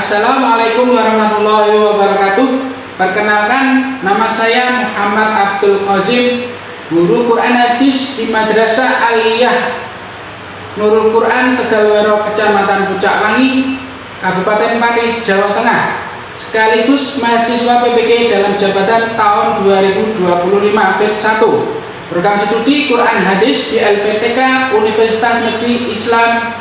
Assalamualaikum warahmatullahi wabarakatuh. Perkenalkan, nama saya Muhammad Abdul Qazim, guru Quran Hadis di Madrasah Aliyah Nurul Quran Tegalwero, Kecamatan Pucakwangi, Kabupaten Pati, Jawa Tengah, sekaligus mahasiswa PPG dalam jabatan tahun 2025 PET 1, program studi Quran Hadis di LPTK Universitas Negeri Islam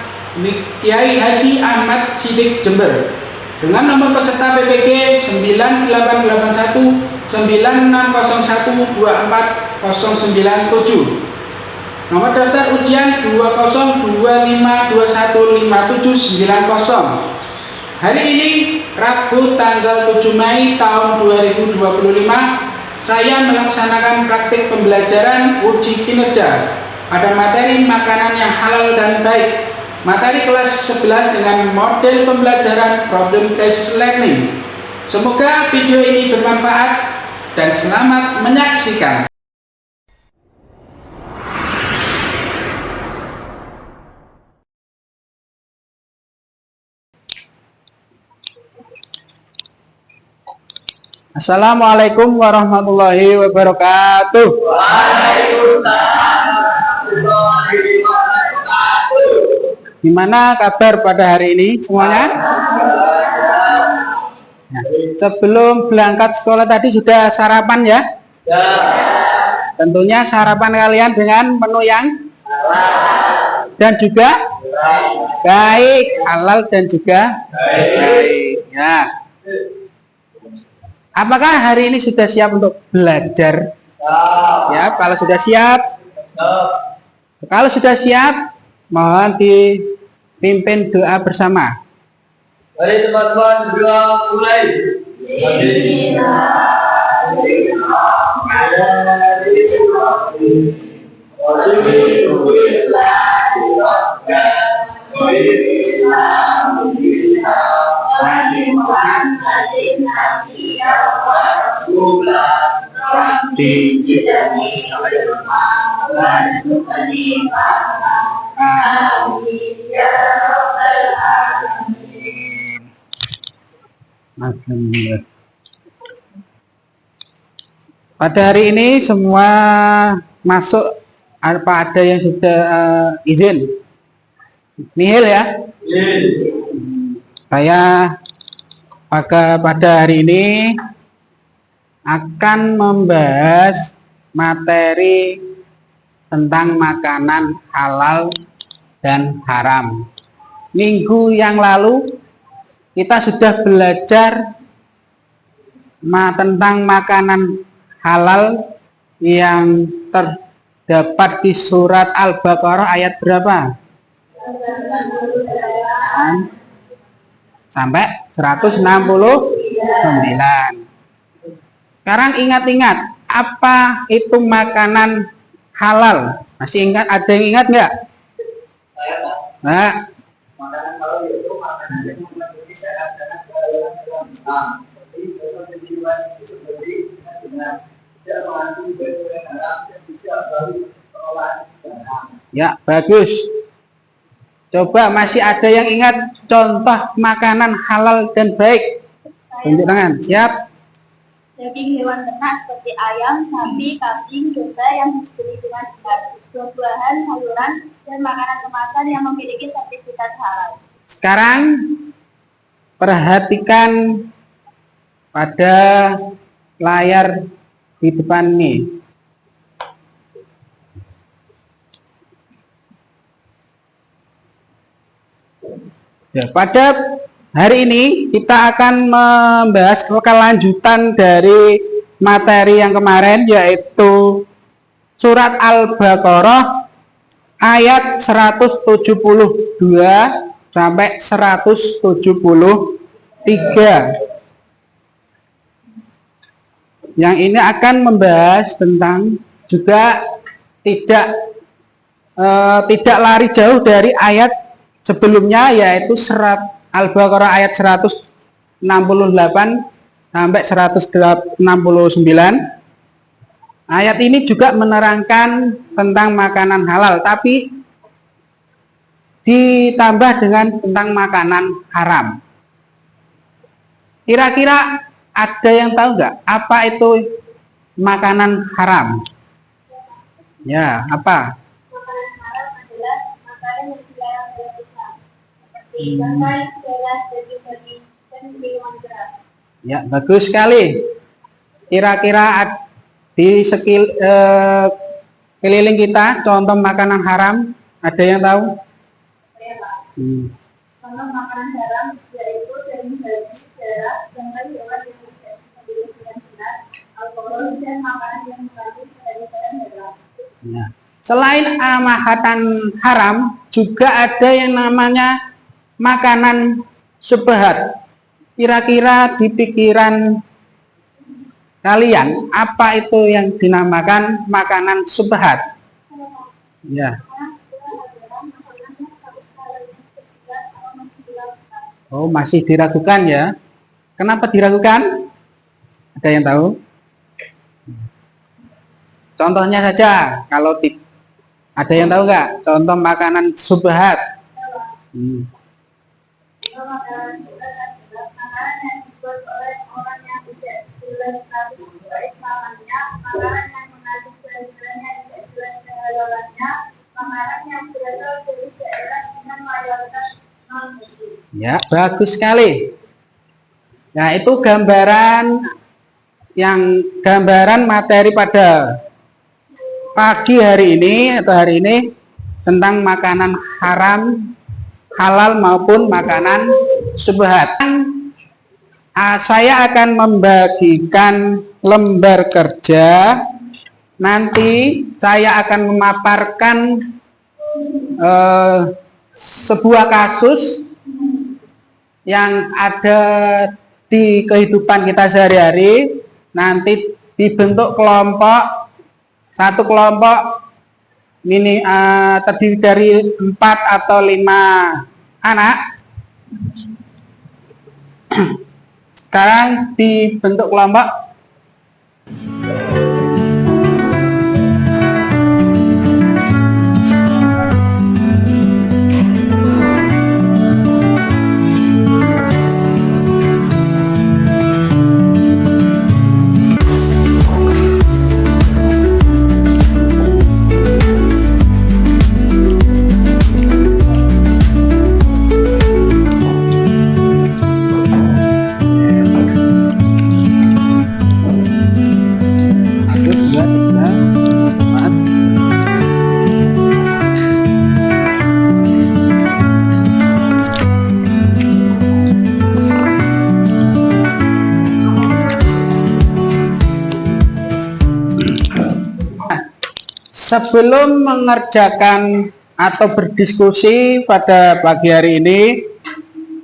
Kiai Haji Ahmad Siddiq Jember, dengan nomor peserta PPG 9881 9601 24097, nomor daftar ujian 2025215790. Hari ini Rabu tanggal 7 Mei tahun 2025, saya melaksanakan praktik pembelajaran uji kinerja pada materi makanan yang halal dan baik, materi kelas 11 dengan model pembelajaran problem based learning. Semoga video ini bermanfaat dan selamat menyaksikan. Assalamualaikum warahmatullahi wabarakatuh. Gimana kabar pada hari ini semuanya? Nah, sebelum berangkat sekolah tadi sudah sarapan ya? Tentunya sarapan kalian dengan menu yang dan juga baik, halal dan juga baik. Ya. Apakah hari ini sudah siap untuk belajar? Ya, kalau sudah siap, mohon dipimpin doa bersama. Mari teman-teman berdoa mulai. Pada hari ini semua masuk, apa ada yang sudah izin? Nihil ya. Saya pada hari ini akan membahas materi tentang makanan halal dan haram. Minggu yang lalu kita sudah belajar tentang makanan halal yang terdapat di surat Al-Baqarah ayat berapa? Sampai 169. Sekarang ingat-ingat, apa itu makanan halal? Masih ingat? Ada yang ingat nggak? Nah, Makanan halal itu makanan yang mengandungi sehat dan seperti dengan tidak mengandung bahan haram dan tidak baru pengolahan haram. Ya, bagus. Coba masih ada yang ingat contoh makanan halal dan baik? Tunjuk tangan. Siap? Daging hewan ternak seperti ayam, sapi, kambing, domba yang disembelih dengan benar, buah-buahan, sayuran, dan makanan kemasan yang memiliki sertifikat halal. Sekarang perhatikan pada layar di depan ini. Ya, pada hari ini kita akan membahas kelanjutan dari materi yang kemarin, yaitu surat Al-Baqarah ayat 172 sampai 173. Yang ini akan membahas tentang juga tidak lari jauh dari ayat sebelumnya, yaitu surat Al-Baqarah ayat 168 sampai 169. Ayat ini juga menerangkan tentang makanan halal, tapi ditambah dengan tentang makanan haram. Kira-kira ada yang tahu nggak apa itu makanan haram? Ya, apa? Makanan haram adalah makanan yang dilarang oleh Islam, seperti bangkai, beras, daging-daging, dan minuman keras. Ya, bagus sekali. Kira-kira di keliling kita contoh makanan haram ada yang tahu? Saya Pak. Hmm. Contoh makanan haram yaitu daging babi, darah, bangkai hewan yang tidak disembelih dengan benar, alkohol, dan makanan yang mengandung bahan-bahan haram. Ya. Selain makanan haram, juga ada yang namanya makanan syubhat. Kira-kira di pikiran kalian apa itu yang dinamakan makanan syubhat? Ya. Oh, masih diragukan ya. Kenapa diragukan? Ada yang tahu? Contohnya saja, kalau ada yang tahu nggak? Contoh makanan syubhat. Makanan yang dibuat oleh orang yang tidak jelas status keislamannya, makanan yang mengandung bahan-bahan yang tidak jelas kehalalannya, makanan yang berasal dari daerah dengan mayoritas non-muslim. Ya, bagus sekali. Nah, itu gambaran materi pada pagi hari ini atau hari ini tentang makanan haram, halal maupun makanan syubhat. Saya akan membagikan lembar kerja. Nanti saya akan memaparkan sebuah kasus yang ada di kehidupan kita sehari-hari. Nanti dibentuk kelompok, satu kelompok ini terdiri dari 4 atau 5 anak. Sekarang dibentuk kelompok. Sebelum mengerjakan atau berdiskusi pada pagi hari ini,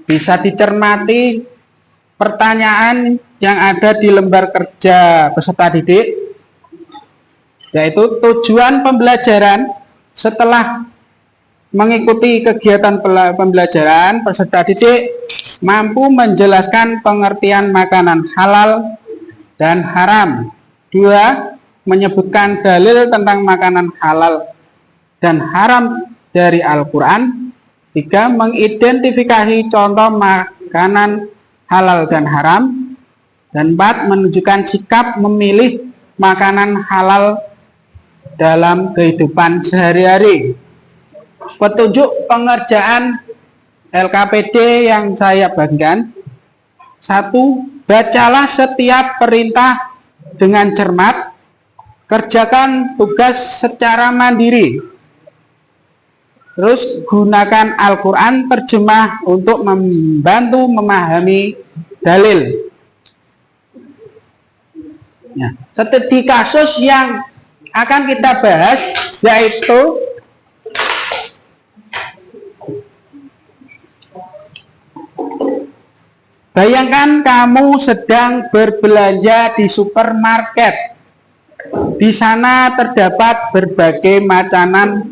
bisa dicermati pertanyaan yang ada di lembar kerja peserta didik, yaitu tujuan pembelajaran. Setelah mengikuti kegiatan pembelajaran, peserta didik mampu menjelaskan pengertian makanan halal dan haram. 2. Menyebutkan dalil tentang makanan halal dan haram dari Al-Quran. 3. Mengidentifikasi contoh makanan halal dan haram. Dan 4. Menunjukkan sikap memilih makanan halal dalam kehidupan sehari-hari. Petunjuk pengerjaan LKPD yang saya bagikan. 1. Bacalah setiap perintah dengan cermat. Kerjakan tugas secara mandiri. Terus gunakan Al-Quran terjemah untuk membantu memahami dalil. Ya, seperti kasus yang akan kita bahas, yaitu bayangkan kamu sedang berbelanja di supermarket. Di sana terdapat berbagai makanan,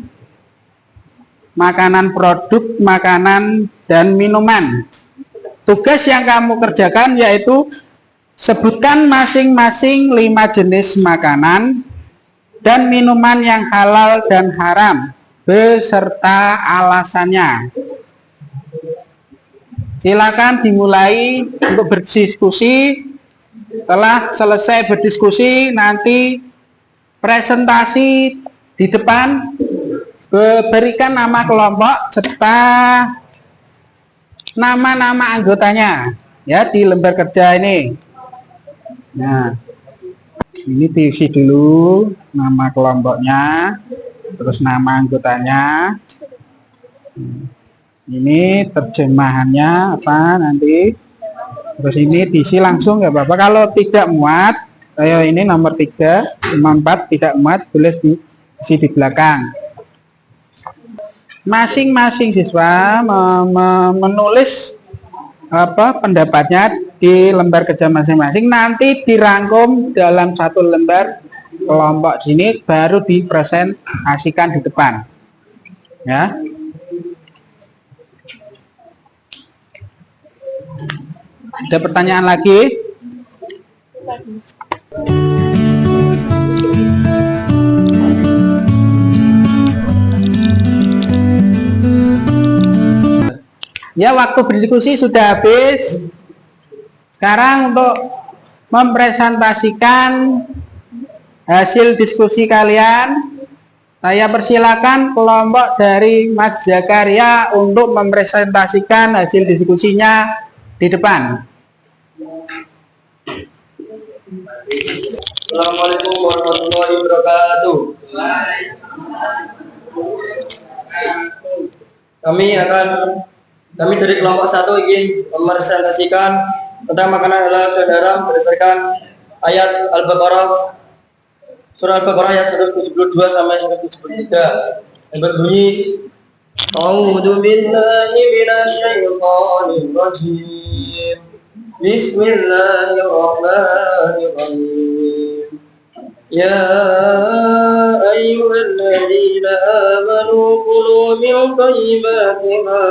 produk makanan dan minuman. Tugas yang kamu kerjakan yaitu sebutkan masing-masing 5 jenis makanan dan minuman yang halal dan haram beserta alasannya. Silakan dimulai untuk berdiskusi. Setelah selesai berdiskusi, nanti presentasi di depan, berikan nama kelompok serta nama-nama anggotanya ya di lembar kerja ini. Nah, ini diisi dulu nama kelompoknya, terus nama anggotanya. Ini terjemahannya apa nanti, terus ini diisi langsung nggak apa-apa. Kalau tidak muat, kayak ini nomor 3, 5, 4 tidak muat, boleh diisi di belakang. Masing-masing siswa menulis apa pendapatnya di lembar kerja masing-masing, nanti dirangkum dalam satu lembar kelompok ini, baru dipresentasikan di depan ya. Ada pertanyaan lagi? Ya, waktu berdiskusi sudah habis. Sekarang untuk mempresentasikan hasil diskusi kalian, saya persilakan kelompok dari Mas Zakaria untuk mempresentasikan hasil diskusinya di depan. Assalamualaikum warahmatullahi wabarakatuh. Kami dari kelompok 1 ingin mempresentasikan tentang makanan halal dan haram berdasarkan ayat Al-Baqarah, surah Al-Baqarah ayat 172 sampai 173 yang berbunyi, A'udzu billahi minasy syaithanir rajim. Bismillahirrahmanirrahim. Ya ayyuhalladzina amanu kulu min thayyibati ma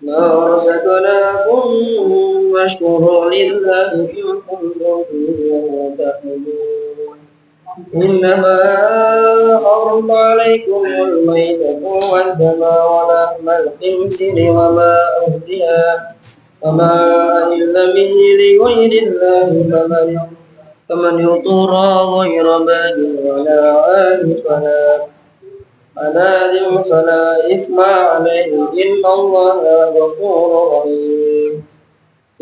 razaqnakum washkuru lillahi in kuntum iyyahu ta'budun. إنما حرم عليكم الميتة والدم ولحم الخنزير وما أهل به لغير الله فمن اضطر غير باغ ولا عاد فلا إثم عليه إن الله غفور رحيم.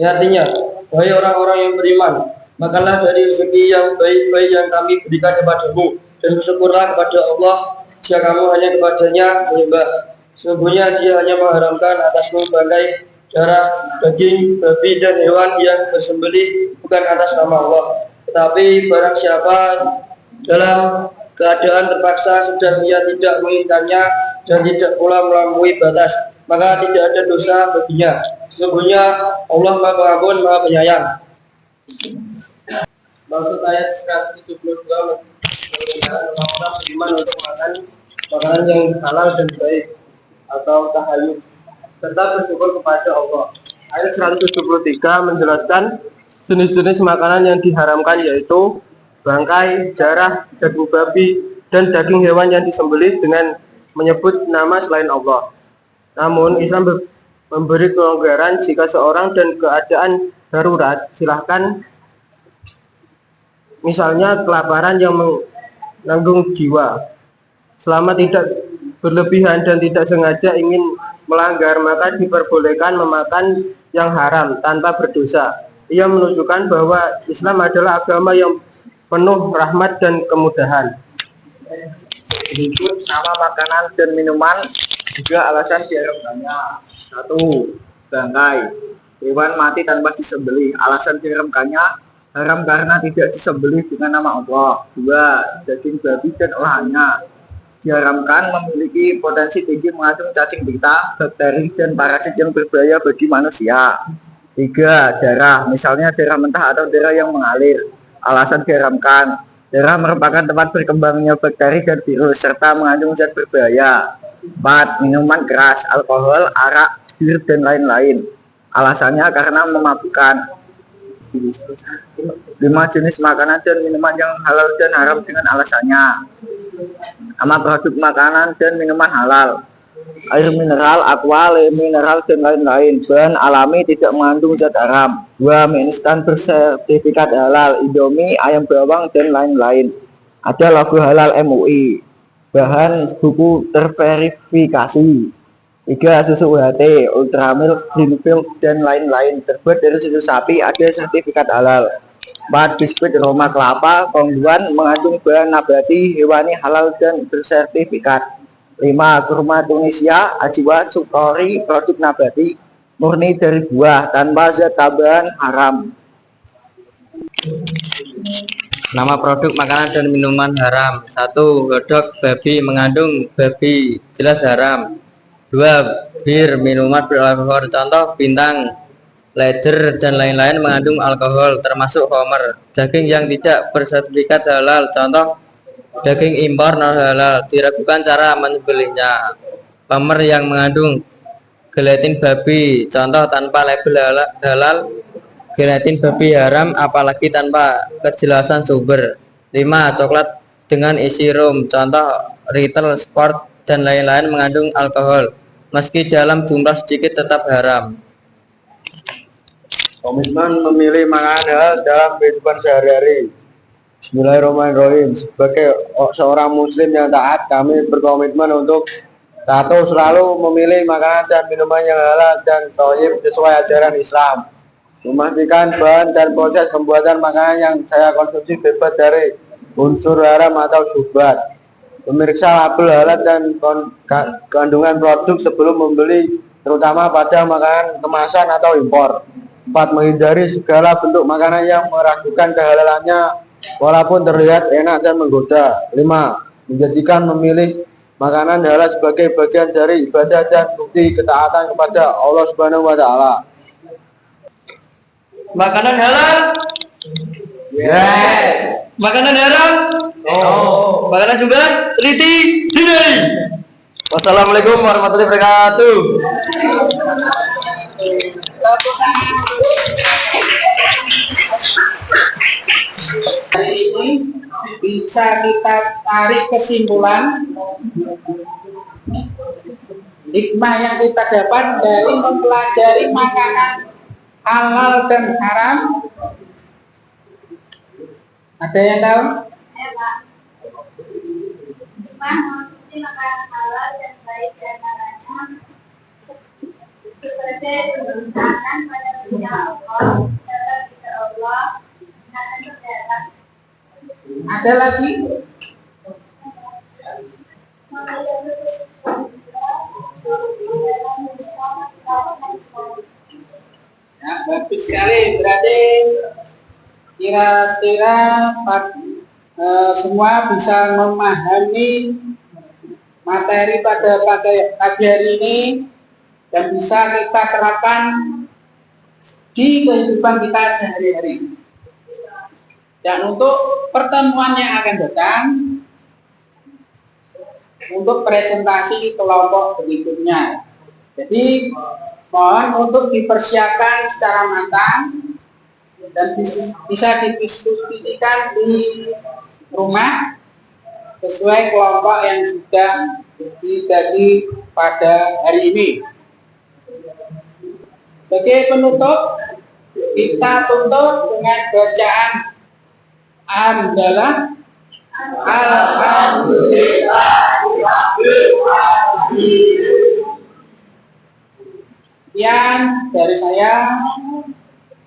Artinya, wahai orang-orang yang beriman, makanlah dari rezeki yang baik-baik yang kami berikan kepadamu, dan bersyukurlah kepada Allah jika kamu hanya kepadanya menyembah. Sesungguhnya Dia hanya mengharamkan atasmu bangkai, darah, daging, babi, dan hewan yang bersembelih bukan atas nama Allah. Tetapi barang siapa dalam keadaan terpaksa sedang ia tidak menginginkannya dan tidak pula melampaui batas, maka tidak ada dosa baginya. Sesungguhnya Allah Maha Pengampun, Maha Penyayang. Maksud ayat 172 memerintahkan orang-orang beriman untuk makan makanan yang halal dan baik atau tahayyul serta bersyukur kepada Allah. Ayat 173 menjelaskan jenis-jenis makanan yang diharamkan, yaitu bangkai, darah, daging babi, dan daging hewan yang disembelih dengan menyebut nama selain Allah. Namun Islam memberi kelonggaran jika seorang dan keadaan darurat, silahkan, misalnya kelaparan yang menanggung jiwa. Selama tidak berlebihan dan tidak sengaja ingin melanggar, maka diperbolehkan memakan yang haram tanpa berdosa. Ia menunjukkan bahwa Islam adalah agama yang penuh rahmat dan kemudahan. Berikut nama makanan dan minuman juga alasan diharamkannya. 1. Bangkai, hewan mati tanpa disembelih. Alasan diharamkannya haram karena tidak disembelih dengan nama Allah. 2. Daging babi dan olahannya diharamkan, memiliki potensi tinggi mengandung cacing pita, bakteri, dan parasit yang berbahaya bagi manusia. 3. Darah, misalnya darah mentah atau darah yang mengalir. Alasan diharamkan, darah merupakan tempat berkembangnya bakteri dan virus serta mengandung zat berbahaya. 4. Minuman keras, alkohol, arak, bir, dan lain-lain. Alasannya karena memabukkan. 5. Jenis makanan dan minuman yang halal dan haram dengan alasannya. Nama produk makanan dan minuman halal. air mineral, aqua, mineral, dan lain-lain. Bahan alami tidak mengandung zat haram. 2. Mie instan bersertifikat halal, Indomie, ayam bawang, dan lain-lain. Ada logo halal MUI. Bahan buku terverifikasi. 3. Susu UHT, Ultramilk, Greenfield, dan lain-lain. Terbuat dari susu sapi, ada sertifikat halal. 4. Biskuit Roma kelapa, Kongguan, mengandung bahan nabati, hewani, halal, dan bersertifikat. 5. Kurma Tunisia, Ajwa, Sukori, produk nabati, murni dari buah, tanpa zat tambahan haram. Nama produk makanan dan minuman haram. 1. Hotdog babi mengandung babi, jelas haram. 2. Bir minuman beralkohol, contoh bintang, Lager, dan lain-lain mengandung alkohol, termasuk Homer. Daging yang tidak bersertifikat halal, contoh daging impor non halal, diragukan cara menyembelihnya. Homer yang mengandung gelatin babi, contoh tanpa label halal, gelatin babi haram apalagi tanpa kejelasan sumber. 5. Coklat dengan isi rum, contoh Riddle, Sport, dan lain-lain mengandung alkohol, meski dalam jumlah sedikit tetap haram. Komitmen memilih makanan halal dalam kehidupan sehari-hari. Bismillahirrahmanirrahim. Sebagai seorang muslim yang taat, kami berkomitmen untuk 1. Selalu memilih makanan dan minuman yang halal dan thayyib sesuai ajaran Islam. Memastikan bahan dan proses pembuatan makanan yang saya konsumsi bebas dari unsur haram atau syubhat. Memeriksa label halal dan kandungan produk sebelum membeli, terutama pada makanan kemasan atau impor. 4. Menghindari segala bentuk makanan yang meragukan kehalalannya walaupun terlihat enak dan menggoda. 5. Menjadikan memilih makanan halal sebagai bagian dari ibadah dan bukti ketaatan kepada Allah Subhanahu wa taala. Makanan halal? Yes. Makanan haram? Oh. Makanan juga teliti hindari. Wassalamualaikum warahmatullahi wabarakatuh. Hari ini bisa kita tarik kesimpulan hikmah yang kita dapat dari mempelajari makanan halal dan haram. Ada yang tahu? Hikmah mengonsumsi makanan halal dan baik di antaranya seperti penghormatan pada dunia Allah, dapat kita Allah, dan kesehatan. Ada lagi? Ya, bagus sekali. Berarti kira-kira semua bisa memahami materi pada pagi hari ini dan bisa kita terapkan di kehidupan kita sehari-hari. Dan untuk pertemuan yang akan datang, untuk presentasi kelompok berikutnya. Jadi mohon untuk dipersiapkan secara matang dan bisa didiskusikan di rumah sesuai kelompok yang sudah dibagi pada hari ini. Sebagai penutup, kita tutup dengan bacaan Alhamdulillah. Sekian dari saya.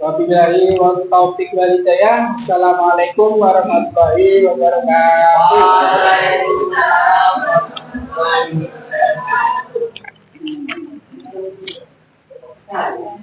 Wabillahi taufiq wal hidayah. Assalamualaikum warahmatullahi wabarakatuh. Waalaikumsalam.